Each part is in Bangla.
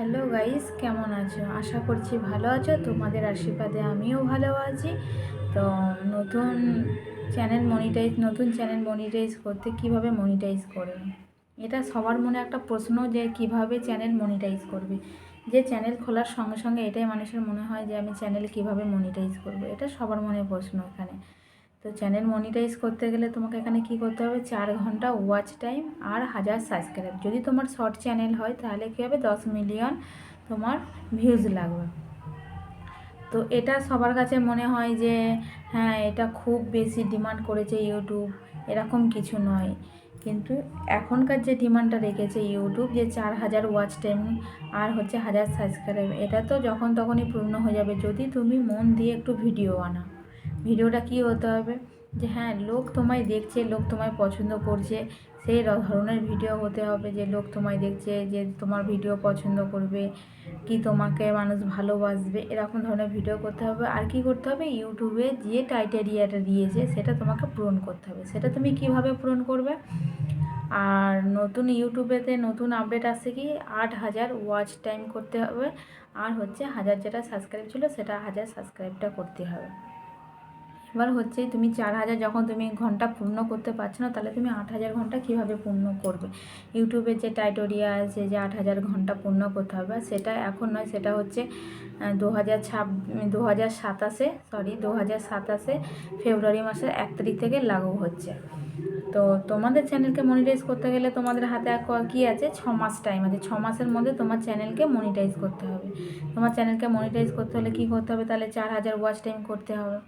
হ্যালো গাইস, কেমন আছো? আশা করছি ভালো আছো। তোমাদের আশীর্বাদে আমিও ভালো আছি। তো নতুন চ্যানেল মনিটাইজ করতে কিভাবে মনিটাইজ করবে, এটা সবার মনে একটা প্রশ্ন যে কিভাবে চ্যানেল মনিটাইজ করবে। যে চ্যানেল খোলার সঙ্গে সঙ্গে এটাই মানুষের মনে হয় যে আমি চ্যানেল কিভাবে মনিটাইজ করব, এটা সবার মনে প্রশ্ন এখানে। তো চ্যানেল মনিটাইজ করতে গেলে তোমাকে এখানে কি করতে হবে, 4 ঘন্টা ওয়াচ টাইম আর 1000 সাবস্ক্রাইব। যদি তোমার শর্ট চ্যানেল হয় তাহলে কী হবে, 10 মিলিয়ন তোমার ভিউজ লাগবে। তো এটা সবার কাছে মনে হয় যে হ্যাঁ, এটা খুব বেশি ডিমান্ড করেছে ইউটিউব, এরকম কিছু নয়। কিন্তু এখনকার যে ডিমান্ডটা রেখেছে ইউটিউব, যে 4000 ওয়াচ টাইম আর 1000 সাবস্ক্রাইব, এটা তো যখন তখনই পূর্ণ হয়ে যাবে যদি তুমি মন দিয়ে একটু ভিডিও বানাও। ভিডিওটা কি হতে হবে, যে হ্যাঁ, লোক তোমায় দেখছে, লোক তোমায় পছন্দ করছে, সেই ধরনের ভিডিও হতে হবে যে লোক তোমায় দেখছে, যে তোমার ভিডিও পছন্দ করবে, কি তোমাকে মানুষ ভালোবাসবে, এরকম ধরনের ভিডিও করতে হবে। আর কি করতে হবে, ইউটিউবে যে টাইটেরিয়াটা দিয়েছে সেটা তোমাকে পূরণ করতে হবে। সেটা তুমি কিভাবে পূরণ করবে, আর নতুন ইউটিউবেতে নতুন আপডেট আসছে কি 8000 ওয়াচ টাইম করতে হবে, আর 1000 যেটা সাবস্ক্রাইব ছিল সেটা 1000 সাবস্ক্রাইবটা করতে হবে। এবার তুমি 4000 যখন তুমি ঘন্টা পূর্ণ করতে পারছো না, তাহলে তুমি 8000 ঘন্টা কীভাবে পূর্ণ করবে। ইউটিউবের যে টাইটোরিয়াল আছে যে 8000 ঘন্টা পূর্ণ করতে হবে, সেটা এখন নয়, সেটা হচ্ছে 2027 ফেব্রুয়ারি মাসের 1 তারিখ থেকে লাগু হচ্ছে। তো তোমাদের চ্যানেলকে মনিটাইজ করতে গেলে তোমাদের হাতে কি আছে, 6 মাস টাইম আছে। 6 মাসের মধ্যে তোমার চ্যানেলকে মনিটাইজ করতে হবে। তোমার চ্যানেলকে মনিটাইজ করতে হলে কী করতে হবে, তাহলে 4000 ওয়াচ টাইম করতে হবে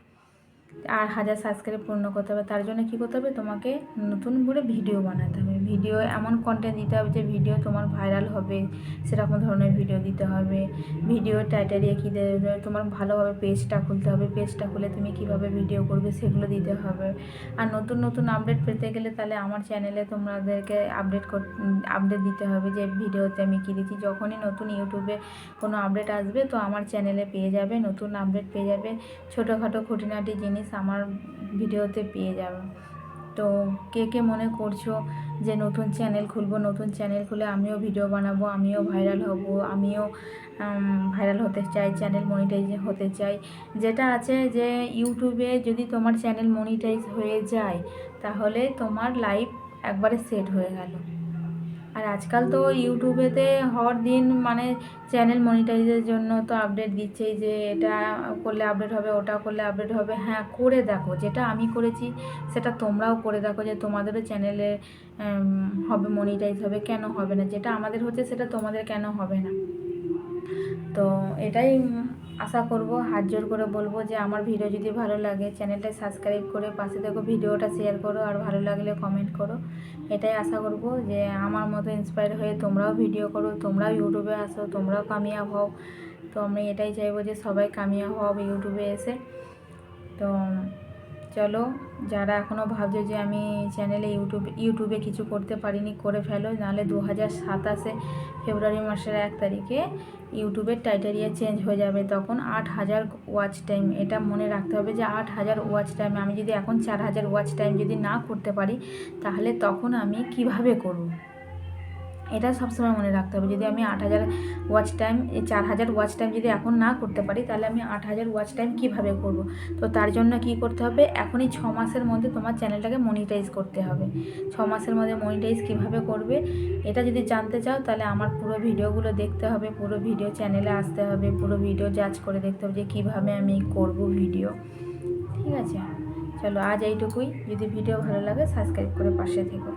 আর 1000 সাবস্ক্রাইব পূর্ণ করতে হবে। তার জন্য কী করতে হবে, তোমাকে নতুন করে ভিডিও বানাতে হবে। ভিডিও এমন কন্টেন্ট দিতে হবে যে ভিডিও তোমার ভাইরাল হবে, সেরকম ধরনের ভিডিও দিতে হবে। ভিডিও টাইটেরিয়া কী দেবে, তোমার ভালোভাবে পেজটা খুলতে হবে। পেজটা খুলে তুমি কিভাবে ভিডিও করবে সেগুলো দিতে হবে। আর নতুন নতুন আপডেট পেতে গেলে তাহলে আমার চ্যানেলে তোমাদেরকে আপডেট দিতে হবে যে ভিডিওতে আমি কী দিচ্ছি। যখনই নতুন ইউটিউবে কোনো আপডেট আসবে তো আমার চ্যানেলে পেয়ে যাবে, নতুন আপডেট পেয়ে যাবে। ছোটোখাটো খুঁটিনাটি জিনিস আমার ভিডিওতে পেয়ে যাবে। তো কে কে মনে করছো যে নতুন চ্যানেল খুলবো, নতুন চ্যানেল খুলে আমিও ভিডিও বানাবো, আমিও ভাইরাল হব, আমিও ভাইরাল হতে চাই, চ্যানেল মনিটাইজ হতে চাই। যেটা আছে যে ইউটিউবে যদি তোমার চ্যানেল মনিটাইজ হয়ে যায় তাহলে তোমার লাইফ একবারে সেট হয়ে গেল। আর আজকাল তো ইউটিউবেতে হর দিন মানে চ্যানেল মনিটাইজের জন্য তো আপডেট দিচ্ছেই, যে এটা করলে আপডেট হবে, ওটা করলে আপডেট হবে। হ্যাঁ, করে দেখো, যেটা আমি করেছি সেটা তোমরাও করে দেখো, যে তোমাদেরও চ্যানেলে হবে, মনিটাইজ হবে। কেন হবে না, যেটা আমাদের হচ্ছে সেটা তোমাদের কেন হবে না। তো এটাই আশা করব, হাত জোর করে বলবো যে আমার ভিডিও যদি ভালো লাগে চ্যানেলটা সাবস্ক্রাইব করে পাশে দেখো, ভিডিওটা শেয়ার করো, আর ভালো লাগলে কমেন্ট করো। এটাই আশা করব যে আমার মতো ইন্সপায়ার হয়ে তোমরাও ভিডিও করো, তোমরাও ইউটিউবে আসো, তোমরাও কামিয়াব হও। তো আমি এটাই চাইবো যে সবাই কামিয়াব হও ইউটিউবে এসে। তো চলো, যারা এখনও ভাবছো যে আমি চ্যানেলে ইউটিউবে কিছু করতে পারিনি, করে ফেলো। নাহলে 2027 ফেব্রুয়ারি মাসের 1 তারিখে ইউটিউবের টাইটেরিয়া চেঞ্জ হয়ে যাবে, তখন 8000 ওয়াচ টাইম। এটা মনে রাখতে হবে যে 8000 ওয়াচ টাইম, আমি যদি এখন 4000 ওয়াচ টাইম যদি না করতে পারি তাহলে তখন আমি কিভাবে করব, এটা সবসময় মনে রাখতে হবে। যদি আমি 8000 ওয়াচ টাইম, 4000 ওয়াচ টাইম যদি এখন না করতে পারি তাহলে আমি 8000 ওয়াচ টাইম কীভাবে করব। তো তার জন্য কি করতে হবে, এখনই 6 মাসের মধ্যে তোমার চ্যানেলটাকে মনিটাইজ করতে হবে। 6 মাসের মধ্যে মনিটাইজ কিভাবে করবে এটা যদি জানতে চাও তাহলে আমার পুরো ভিডিওগুলো দেখতে হবে, পুরো ভিডিও চ্যানেলে আসতে হবে, পুরো ভিডিও জাজ করে দেখতে হবে যে কীভাবে আমি করব ভিডিও। ঠিক আছে, চলো আজ এইটুকুই। যদি ভিডিও ভালো লাগে সাবস্ক্রাইব করে পাশে থেকো।